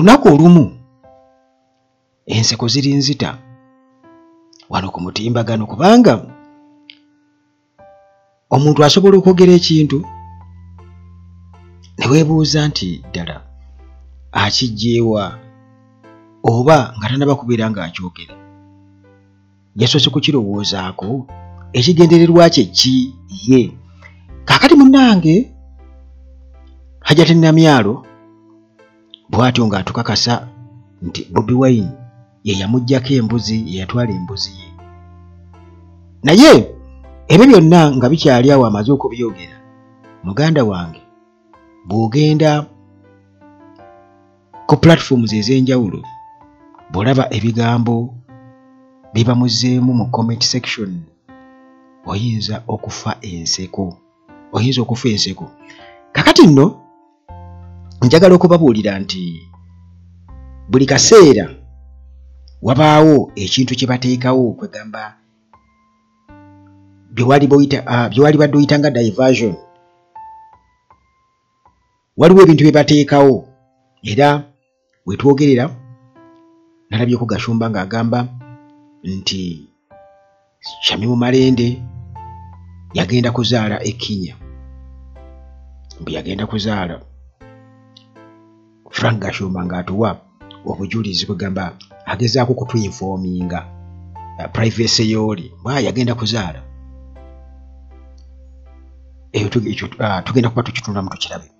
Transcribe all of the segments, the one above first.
olunaku olumu enseko ziri nzita wano ku mutimbagano, kubanga omuntu asobola okwogera ekintu ne weebuuza nti ddala akijjeewa oba nga tanaba kubeera ng'akyogera. Yasoose kukirowoozaako ekigendererwa kye ki ye. Kaakati munnange Hajjati Namyalo bw'atyo ng'atukakasa nti Bobi Wine ye yamuggyako embuzi, ye yatwala embuzi ye. Naye ebyo byonna nga bikyali awo amaze okubyogera, muganda wange bw'ogenda ku platforms ez'enjawulo bw'olaba ebigambo biba muzeemu mu comment section, oyinza okufa enseko. Kakati nno njagala okubabuulira nti buli kaseera wabaawo ekintu kye bateekawo kwegamba bye wali badde oyita nga diversion. Waliwo ebintu bye bateekawo, era wetwogerera nalabyeko Gashumba ng'agamba nti Shamimu Malende yagenda kuzaala Ekinya, mbu yagenda kuzaala. Frank Gashumba ng'atuwa obujulizi kwegamba agezaako kutwinfoominga privacy y'oli yagenda kuzaala. Eyo tugenda kuba tukitundamu tukirabe.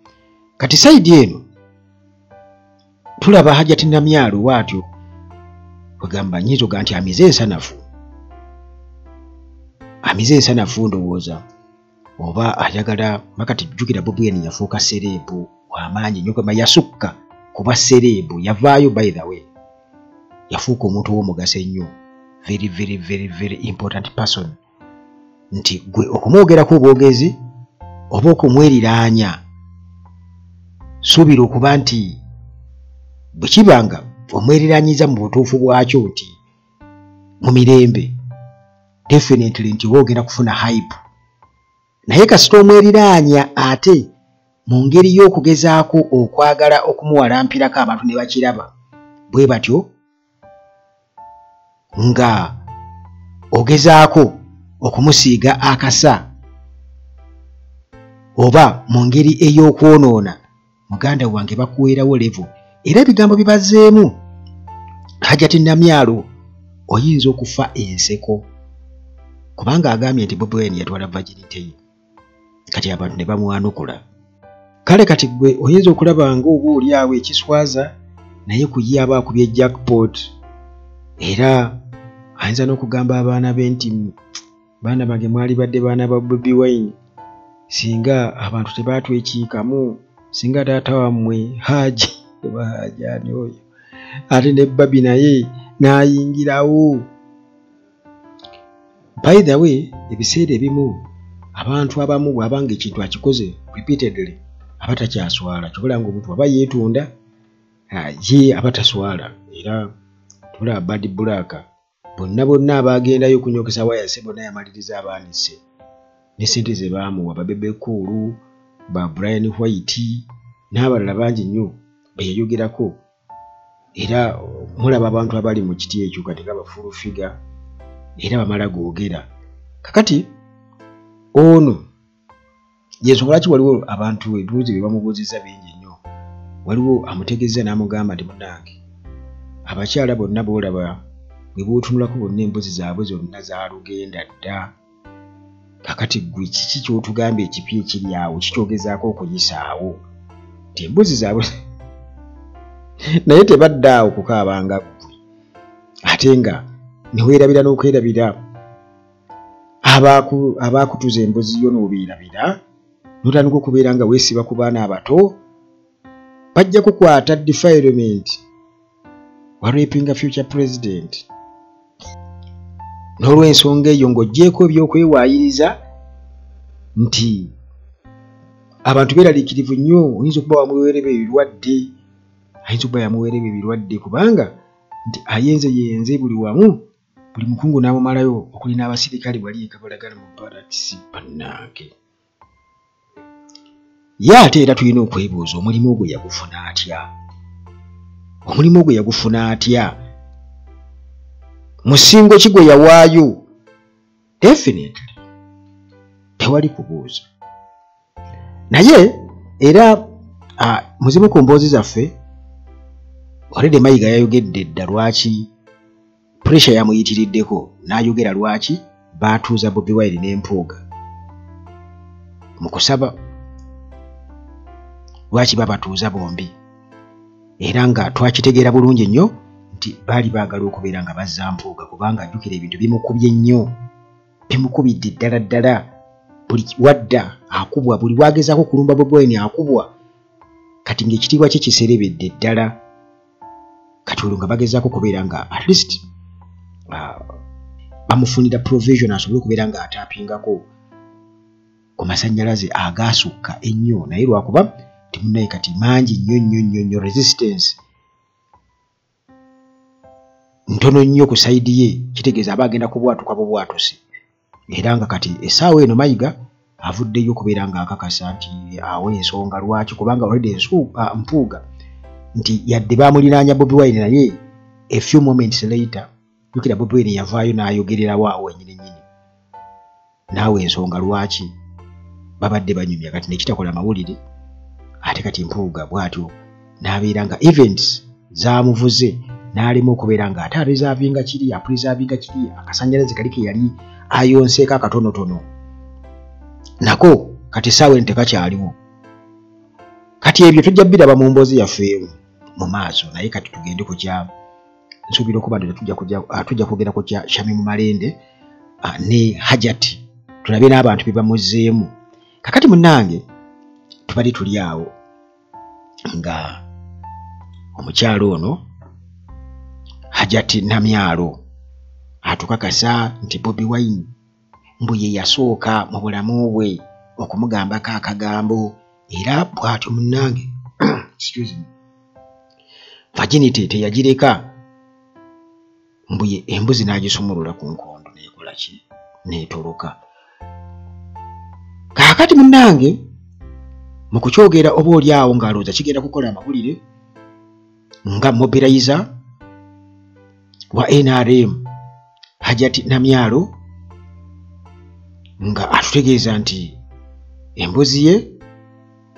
Kati saidi eno tulaba Hajjati Namyalo bw'atyo kwegamba nyizo ga nti amize ensanafu ndowooza, oba ayagala makati jjukira Bobi Wine yafuuka sereebu w'amaanyi nnyo, kwegamba yasukka kuba sereebu, yavaayo by the way, yafuuka omuntu w'omugaso ennyo, very very very very important person, nti gwe okumwogerako obwogezi oba okumweriraanya suubira okuba nti bwe kibanga omweriraanyiza mu butuufu bwakyo nti mu mirembe, definitely nti woogenda kufuna hype. Naye kasita omweriraanya ate mu ngeri y'okugezaako okwagala okumuwalampirako abantu ne bakiraba bwe batyo, nga ogezaako okumusiiga akasa oba mu ngeri ey'okwonoona, muganda wange bakuweerawo level. Era ebigambo bibazeemu Hajjati Namyalo oyinza okufa enseko, kubanga agambye nti Bobi Wine yatwala virginity ye, kati abantu ne bamwanukula. Kale kati gwe oyinza okulaba ng'oba oli awo ekiswaza naye kuye aba akubye jackpot, era ayinza n'okugamba abaana be nti baana bange mwali badde baana ba Bobi Wine, singa abantu tebaatwekiikamu, singa taata wammwe Haji oba Hajani oyo ate ne Babi naye n'ayingirawo. By the way, ebiseera ebimu abantu abamu bw'abanga ekintu akikoze repeatedly aba takyaswala, kyobola ng'omuntu aba yeetunda ye aba taswala. Era tulaba Bad Black bonna abaagendayo okunyokesa wayase bonna yamaliriza abaanise ne ssente ze baamuwa, ba Bebe Cool, ba Brian White n'abalala bangi nnyo be yayogerako. Era mulaba abantu abali mu kiti ekyo kati nga bafulu figure, era bamala googera. Kakati ono yensonga lwaki waliwo abantu ebibuuzo bye bamubuuzizza bingi nnyo. Waliwo amutegeeza n'amugamba nti munnange, abakyala bonna b'olaba bwe bootunulako bonna embuzi zaabwe zonna zaalugenda dda. Kakati gwe kiki ky'otugamba ekipya ekiri awo kikyogezaako okuyisaawo nti embuzi zaabwe naye tebadde awo kukaabanga ggwe, ate nga ne weerabira n'okwerabira abaakutuza embuzi yo n'obeerabira, n'otandika okubeera nga weesiba ku baana abato, bajja kukwata defilement wa raping future president. N'olw'ensonga eyo ng'oggyeko ebyokwewaayiriza nti abantu beeraliikirivu nnyo, oyinza okuba wamuweereba ebirwadde, ayinza okuba yamuweereba ebirwadde kubanga nti ayenze buli wamu, buli mukungu n'amumalayo okuli n'abasirikale bali ekabalagala mu paradisi. Bannange ye ate era tulina okwebuuza omulimu ogwo yagufuna atya? omulimu gwe yagufuna atya, musingo ki gwe yawaayo? Definitely tewali kubuuza. Naye era muzimu ku mboozi zaffe already Mayiga yayogedde dda lwaki pressure yamuyitiriddeko n'ayogera lwaki baatuuza Bobi Wine n'Empuuga mu kusaba, lwaki babatuuza bombi, era nga twakitegeera bulungi nnyo nti baali baagala okubeera nga bazza Mpuuga kubanga ajjukira ebintu bimukubye nnyo, bimukubidde ddala ddala. Buli wadda akubwa, buli wagezaako kulumba Bobi Wine akubwa. Kati ng'ekitiibwa kye kiserebedde ddala, kati olwo nga bagezaako kubeera nga at least bamufunira provision asobole okubeera nga ataapingako ku masannyalaze agaasukka ennyo, naye lwakuba temunnaye kati mangi nnyo resistance ntono nnyo ku sayidi ye, kitegeeza aba agenda kubwatuka bubwatusi. Era nga kati essaawa eno Mayiga avuddeyo okubeera nga akakasa nti awa ensonga lwaki, kubanga already Mpuuga nti yadde baamuliraanya Bobi Wine, naye a few moments later jukira Bobi Wine yavaayo n'ayogererawo awo wennyini naawe ensonga lwaki babadde banyumya. Kati nekitakola mawulire ate kati Mpuuga bw'atyo n'abeera nga events zaamuvuze n'alema okubeera nga ate apreservinga kiri akasannyalaze kali ke yali ayonseeko akatonotono nako kati essaawa eno tekakyaliwo. Kati ebyo tujja biraba mu mboozi yaffe mu maaso, naye kati tugende ku kya nsuubira okuba nti tujja kwogera ku kya Shamim Malende ne Hajati, tulabe n'abantu be bamuzzeemu. Kakati munnange tubali tuli awo nga omukyalo ono Hajati Namyalo atukakasa nti Bobi Wine mbu ye yasooka mu bulamu bwe okumugambako akagambo, era bw'atyo munnange excuse me, virginity teyagireka, mbu ye embuzi n'agisumulula ku nkondo neekola ki, neetoloka. Kaakati munnange mu kukyogera oba oli awo ng'alowooza kigenda kukola amawulire nga mobilizer wa NRM Hajati Namyalo nga atutegeeza nti embuzi ye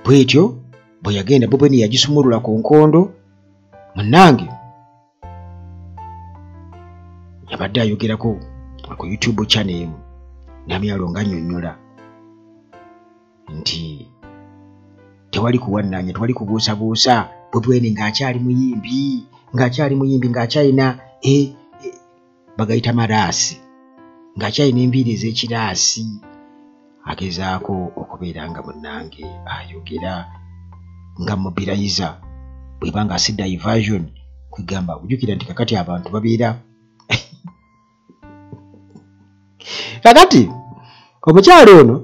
bwetyo bwe yagenda Bobi Wine yagisumulula ku nkondo. Munnange yabadde ayogerako ku YouTube channel emu Namyalo ng'annyonnyola nti tewali kuwannaanya, tewali kubuusabuusa, Bobi Wine ng'akyali muyimbi ng'akyalina bagayita maraasi, ng'akyalina enviiri ez'ekiraasi, agezaako okubeera nga munnange ayogera nga mobilizer bw'eba nga si diversion, kwegamba ojjukira nti kakati abantu babeera kakati omukyalo ono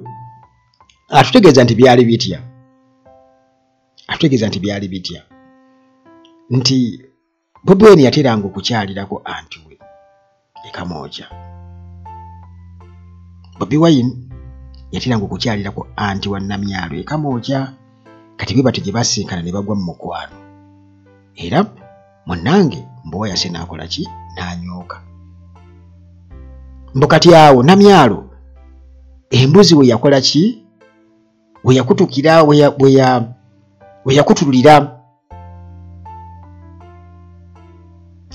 atutegeeza nti byali bitya, nti Bobi Wine yateranga okukyalirako anti we ekamoja. Bobi Wine yateranga okukyalirako anti wa Namyalo ekamoja. Kati bwe batyo gye basinkana ne bagwa mu mukwano, era munnange mbuwa yase n'akola ki, n'anyooka. Mbu kati awo Namyalo embuzi we yakola ki, we yakutukira, we yakutulira.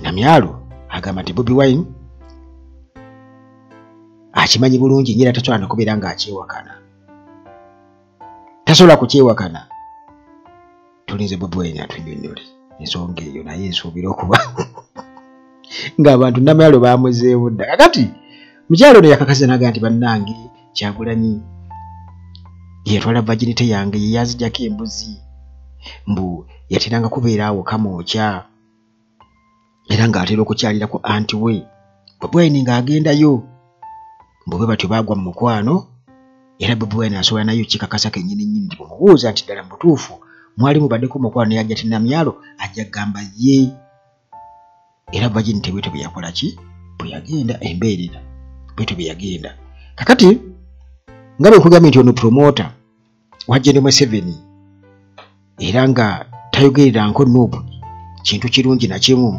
Namyalo agamba nti Bobi Wine akimanyi bulungi nnyo, era tasobola n'okubeera ng'akyewakana, tasobola kukyewakana. Tulinze Bobi Wine atunnyonnyole ensonga eyo, naye nsuubira okuba ng'abantu Namyalo baamuzeewo dda. Kakati mukyalo ono yakakasa n'agamba nti bannange Kyagulanyi yetwala virginity yange ye yazijjako embuzi, mbu yateranga kubeera awo kamookya, era ng'atera okukyalirako anti we Bobi Wine ng'agendayo. Mbu bwe batyo baagwa mu mukwano, era Bobi Wine asobola nayo kikakasa kennyini nti bumubuuza nti ddala mutuufu mwali mubaddeko mukwano ne Hajati Namyalo ajja kugamba ye, era virginity bwetyo bwe yakola ki, bwe yagenda embeerera, bwetyo bwe yagenda. Kakati nga bwe nkugambye nti ono promoter wa Gen. Museveni, era nga tayogerera nko Nuupu kintu kirungi na kimu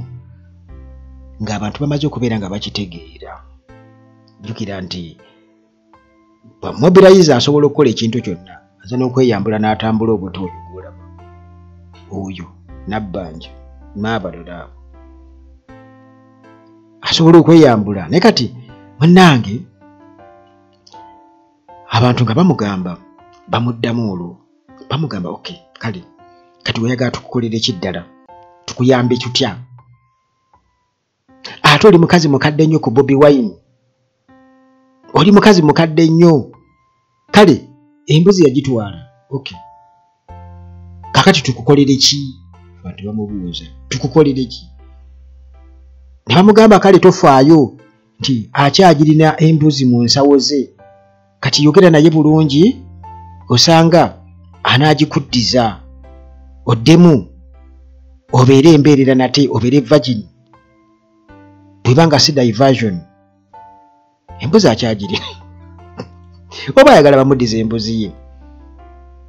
ng'abantu bamaze okubeera nga bakitegeera. Jjukira nti mobilize asobola okukola ekintu kyonna aza n'okweyambula n'atambula obuto oyo gw'olaba oyo nabbanja n'abalala abo asobola okweyambula. Naye kati munnange abantu nga bamugamba bamuddamu olwo bamugamba okay kale kati oyagala tukukolere kiddala tukuyambe tutya? Ate oli mukazi mukadde nnyo ku Bobi Wine, oli mukazi mukadde nnyo, kale embuzi yagitwala okay kakati tukukolere ki? Abantu bamubuuza tukukolere ki? Ne bamugamba kale tofaayo nti akyagirina embuzi mu nsawo ze, kati yogera naye bulungi osanga anaagikuddiza oddemu obeere embeerera nate obeere virgin bwebanga si diversion. Embuzi akyagirina oba ayagala bamuddiza embuzi ye.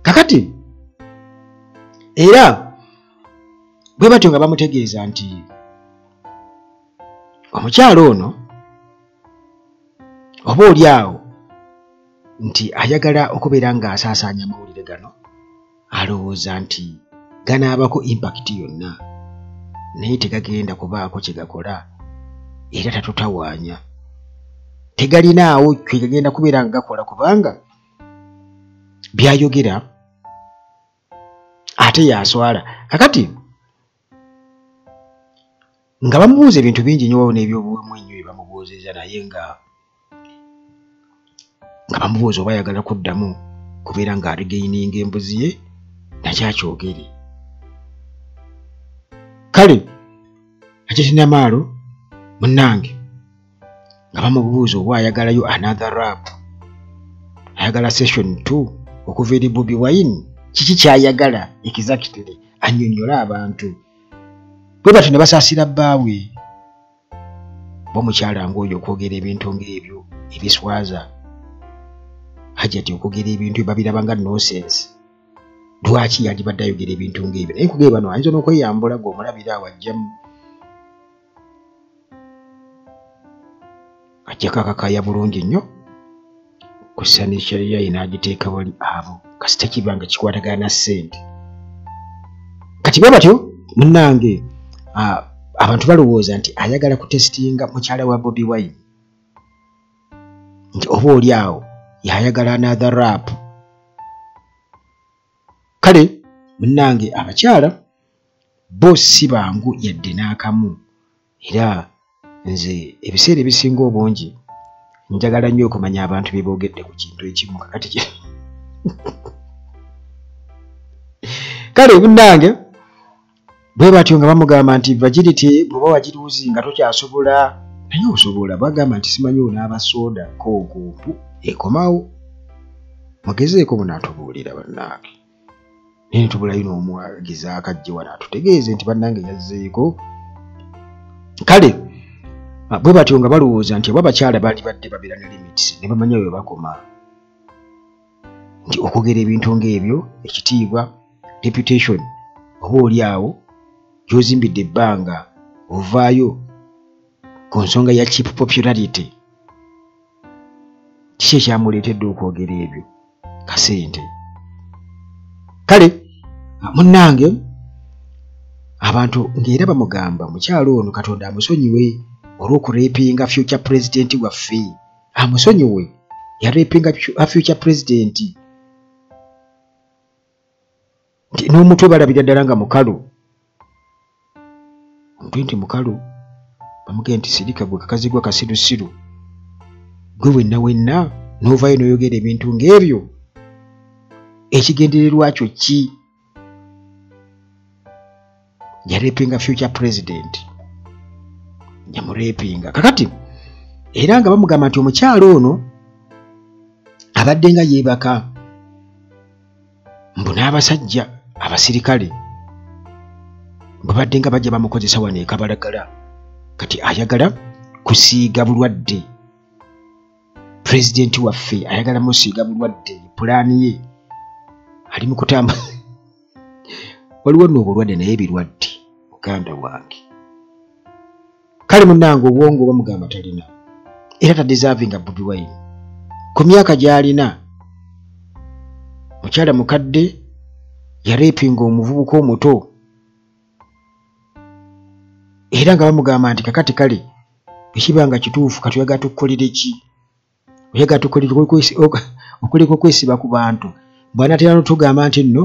Kakati era bwe batyo nga bamutegeeza nti omukyalo ono oba oli awo nti ayagala okubeera ng'asaasaanya amawulire gano, alowooza nti ganaabako impact yonna naye tegagenda kubaako kye gakola era tatutawaanya, tegalinaawo kye gagenda kubeera nga gakola kubanga byayogera ate yaswala. Kakati nga bamubuuza ebintu bingi nnyo n'ebyobuwemu ennyo bye bamubuuzizza, naye nga bamubuuza oba ayagala kuddamu kubeera ng'aligaininga embuzi ye nakyakyogere. Kale Hakitinamaalo munnange nga bamubuuza oba ayagalayo another rap, ayagala session 2 okuva eri Bobi Wine, kiki kyayagala exactly annyonnyola abantu. Bwe batyo ne basaasira bbaawe b'omukyala ng'oyo okwogera ebintu ng'ebyo ebiswaza. Hajati okwogera ebintu babiraba nga nonsense. Lwaki yandibadde ayogera ebintu ng'ebyo? Naye nkugee bano ayinza n'okweyambula ng'omulabira awo ajjamu ajjako akakaya bulungi nnyo ku sanisha yayi n'agiteeka wali abo kasita kibanga kikwatagana na ssente. Kati bwe batyo munnange abantu balowooza nti ayagala kutesitinga mukyala wa Bobi Wine nti oba oli awo yayagala another rap. Kale munnange abakyala bo si bangu yadde n'akamu, era nze ebiseera ebisinga obungi njagala nnyo okumanya abantu bye boogedde ku kintu ekimu. Kakati kale munnange bwe batyo nga bamugamba nti virginity bw'oba wagiruuzi nga tokyasobola naye osobola. Bagamba nti simanyi onaaba sooda kookumpu ekomawo. Mugezeeko munaatubuulira bannange naye netubulayo n'omwagizaako ajje wano atutegeeze nti bannange yazzeeko. Kale bwe batyo nga balowooza nti abo abakyala baali badde babeera ne limits ne bamanya bwe bakoma, nti okwogera ebintu ng'ebyo ekitiibwa reputation oba oli awo gy'ozimbidde ebbanga ovaayo ku nsonga ya cheap popularity, kiki ekyamuleetedde okwogera ebyo? Kasente. Kale munnange abantu ng'era bamugamba mukyalo ono Katonda amusonyiwe olw'okurepinga future president waffe, amusonyiwe yarepinga future president n'omutwe balabira ddala nga mukalu. Omuntu nti mukalu bamugenda nti sirika gwe kakazigwa kasirusiru gwe wenna wenna n'ovaayo n'oyogera ebintu ng'ebyo ekigendererwa kyo ki? Yarepinga future president yamurepinga. Kakati era nga bamugamba nti omukyalo ono abadde nga yeebaka mbu n'abasajja abasirikale bwe badde nga bajja bamukozesa wano e Kabalagala, kati ayagala kusiiga bulwadde pulezidenti waffe, ayagala musiiga bulwadde. Pulaani ye ali mu kutamba waliwo nno obulwadde naye birwadde muganda wange kale munnange obwongo bamugamba talina era tadeservinga Bobi Wine ku myaka gy'alina mukyala mukadde yareepinga omuvubuka omuto era nga bamugamba nti kakati kale ekibanga kituufu katuyaga tukolere ki oyaga tukolere okuleka okwesiba ku bantu bw'anaatera n'otugamba nti nno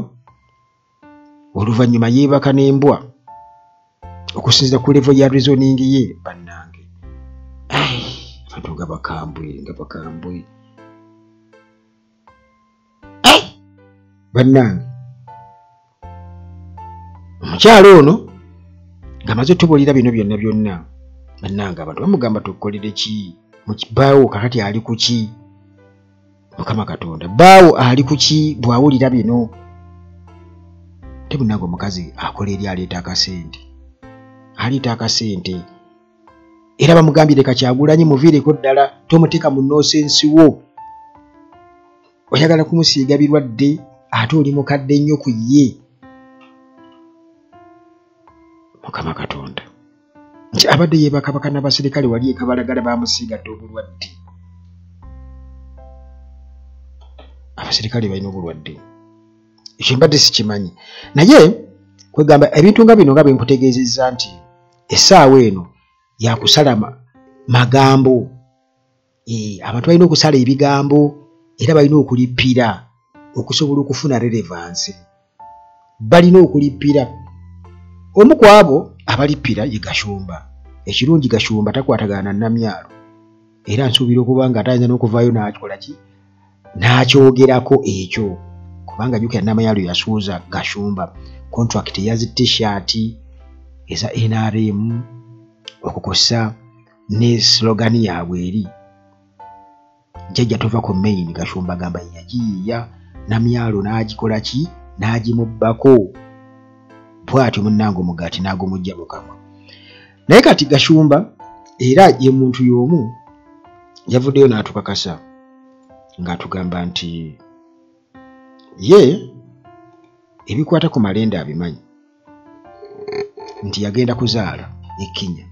oluvannyuma yeebaka n'embwa okusinziira ku level ya reasoning ye bannange abantu nga bakambwe bannange omukyalo ono ng'amaze tubuulira bino byonna bannange abantu bamugamba tukolere ki baawo kakati ali ku ki Mukama Katonda baawo ali ku ki bw'awulira bino te munnange omukazi akola eri aleeta akasente era bamugambye leka Kyagulanyi muviireko ddala tomuteeka mu nonsensi wo oyagala kumusiiga birwadde ate oli mukadde nnyo ku ye Mukama Katonda nti abadde yeebakabaka n'abaserikale wali ekabalagala bamusiigadde obulwadde abaserikale balina obulwadde ekyo mbadde sikimanyi naye kwegamba ebintu nga bino nga bwe nkutegeezezza nti essaawa eno yakusala magambo abantu balina okusala ebigambo era balina okulippira okusobola okufuna relevance balina okulippira omu ku abo abalippira ye Gashumba ekirungi Gashumba takwatagana na Namyalo era nsuubira okuba nga atayinza n'okuvaayo n'akola ki n'akyogerako ekyo kubanga jjukira Namyalo yasuuza Gashumba contract yazi t-shirt eza NRM okukosa ne slogan yaabwe eri jjajja tova ku main Gashumba gamba yagiyiya Namyalo n'agikola ki n'agimubbako bw'atyo munnange omugaati n'agumujja mu kamwa naye kati Gashumba era ye muntu y'omu yavuddeyo n'atukakasa ng'atugamba nti ye ebikwata ku Malende abimanyi nti yagenda kuzaala e Kenya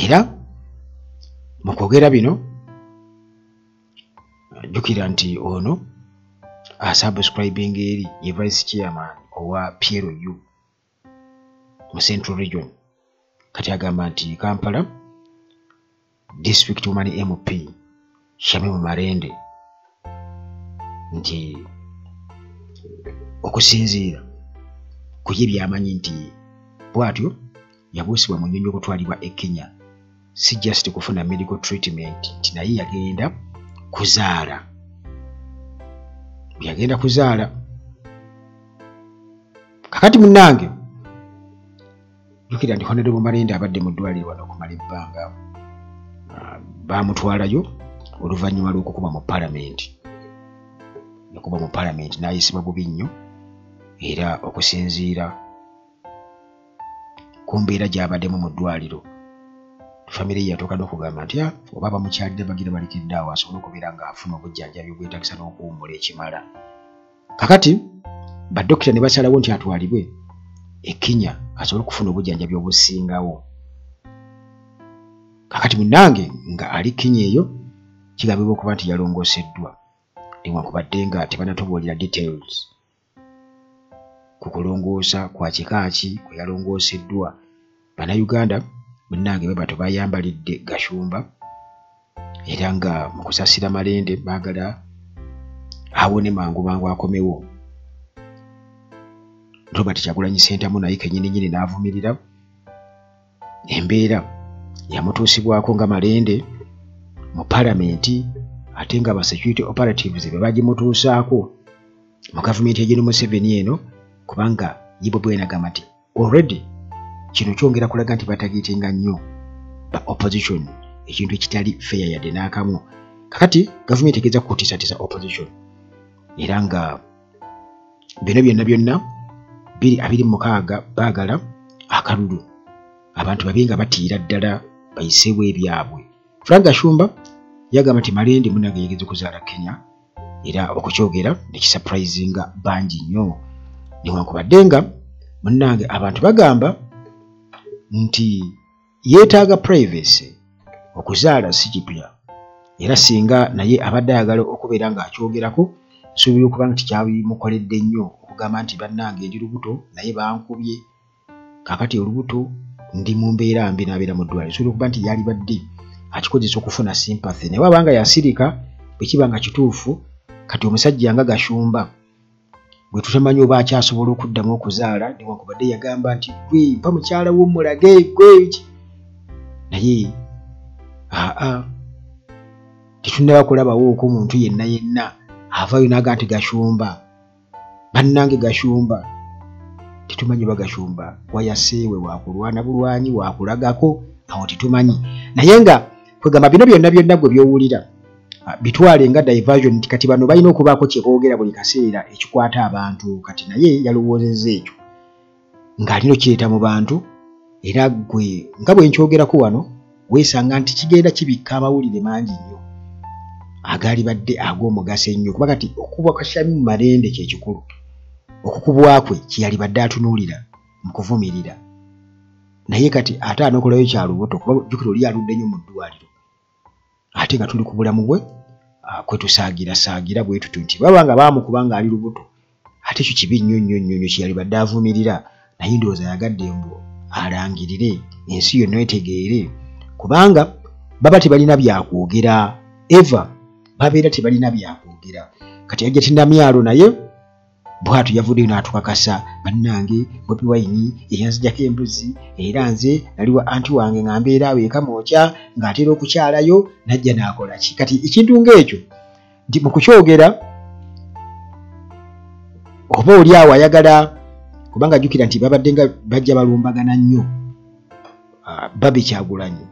era mu kwogera bino jjukira nti ono asubscribing eri ye vice chairman owa PLU mu Central Region kati agamba nti Kampala District Woman MP Shamim Malende nti okusinziira ku ye byamanyi nti bw'atyo yabuusibwa mu nnyonyi okutwalibwa e Kenya si just kufuna medical treatment nti naye yagenda kuzaala kakati munnange jjukira nti Honorable Malende abadde mu ddwaliro wano okumala ebbanga baamutwalayo oluvannyuma lw'okukuba mu palamenti yakuba mu palamenti n'ayisibwa bubi nnyo era okusinziira ku mbeera gy'abaddemu mu ddwaliro famire ye yatuuka n'okugamba nti oba bamukyalira bagira balekedde awo asobole okubeera ng'afuna obujjanjabi obwetagisa n'okuwummula ekimala kakati baddokita ne basalawo nti atwalibwe e Kenya asobole okufuna obujjanjabi obusingawo kakati munnange nga ali Kenya eyo kigambibwa okuba nti yalongooseddwa newankubadde nga tebanatubuulira details ku kulongoosa kwa kikaaki kwe yalongooseddwa bannayuganda munnange bwe bato bayambalidde Gashumba era nga mu kusasira Malende baagala awone mangu akomewo Robert Kyagulanyi Ssentamu naye kennyini n'avumirira embeera yamutuusibwako nga Malende mu palamenti ate nga ba security operatives be bagimutuusaako mu gavumenti ejino Museveni eno kubanga yibo bwe nagamba nti already kino kyongera kulaga nti batagiitenga nnyo ba opposition ekintu ekitali fair yadde n'akamu kakati gavumenti egeza kutiisatiisa opposition era nga bino byonna 26 baagala akalulu abantu babe nga batiira ddala bayiseewo ebyabwe Frank Gashumba yagamba nti Malende munnange yegeze kuzaala Kenya era okukyogera nekisurprisinga bangi nnyo newankubadde nga munnange abantu bagamba nti yeetaaga privacy okuzaala si kipya era singa naye abadde ayagala okubeera ng'akyogerako nsuubira okuba nti kyabimukoledde nnyo okugamba nti bannange ndi lubuto naye bankubye kaakati olubuto ndi mu mbeera mbi n'abeera mu ddwaliro nsuubira okuba nti yali badde akikozesa okufuna sympathy naye abanga yasirika bwe kiba nga kituufu kati omusajja nga Gashumba bwe tutamanyi oba akyasobola okuddamu okuzaala newankubadde yagamba nti gwe mpa mukyala wo mulage gwe naye tetunnaba kulabawooko omuntu yenna avaayo n'aga nti Gashumba bannange Gashumba tetumanyi oba Gashumba wayaseewe waakulwana bulwanyi waakulagako awo tetumanyi naye nga kwegamba bino byonna gwe byowulira bitwale nga diversion nti kati bano balina okubaako kye boogera buli kaseera ekikwata abantu kati naye yalowoozezza ekyo ng'alina okireeta mu bantu era gwe nga bwe nkyogerako wano weesanga nti kigenda kibikka amawulire mangi nnyo agaali badde ag'omugaso ennyo kuba kati okubwa Kashami mu malende kyekikulu okukubwa kwe kyeyali badde atunuulira mu kuvumirira naye kati ate anookolayo kya lubuto kuba jjukira oli aludde nnyo mu ddwaliro ate nga tuli ku bulamu bwe kwe tusaagira bwe tutu nti baba nga baamukuba ng'ali lubuto ate ekyo kibi nnyo kyeyali badde avumirira naye ndowooza yagadde mbu alangirire ensi yonna etegeere kubanga baba tebalina byakwogera eva babeera tebalina byakwogera kati yajja tinamyalo naye bwatu yavuddeyo n'atukakasa bannange Bobi Wine eyanzijjako embuzi era nze nali wa anti wange nga mbeera awo eka mookya ng'atera okukyalayo najja n'akola ki kati ekintu ng'ekyo nti mu kukyogera oba oli awo ayagala kubanga ajjukira nti babadde nga bajja balumbagana nnyo Babi Kyagulanyi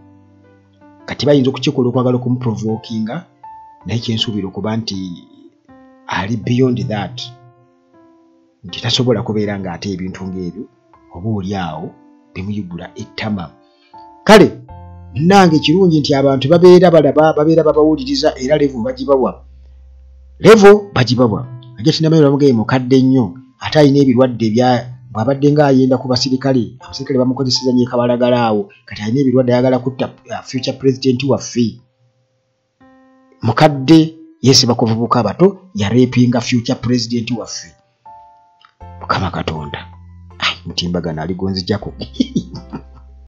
kati bayinza okukikola okwagala okumuprovokinga naye kyensuubira okuba nti ali beyond that nti tasobola kubeera ng'ate ebintu ng'ebyo oba oli awo bimuyigula ettama kale nange kirungi nti abantu babeera balaba babeera babawuliriza era levo bagibabwa ajja kinamayo bamugeye mukadde nnyo ate alina ebirwadde bw'abadde ng'ayenda ku basirikale abasirikale bamukozeseza nnyo ekabalagala awo kati alina ebirwadde ayagala kutta future president waffe mukadde yeesiba ku bavubuka abato yareepinga future president waffe Mukama Katonda mutimbagana aligonzijjako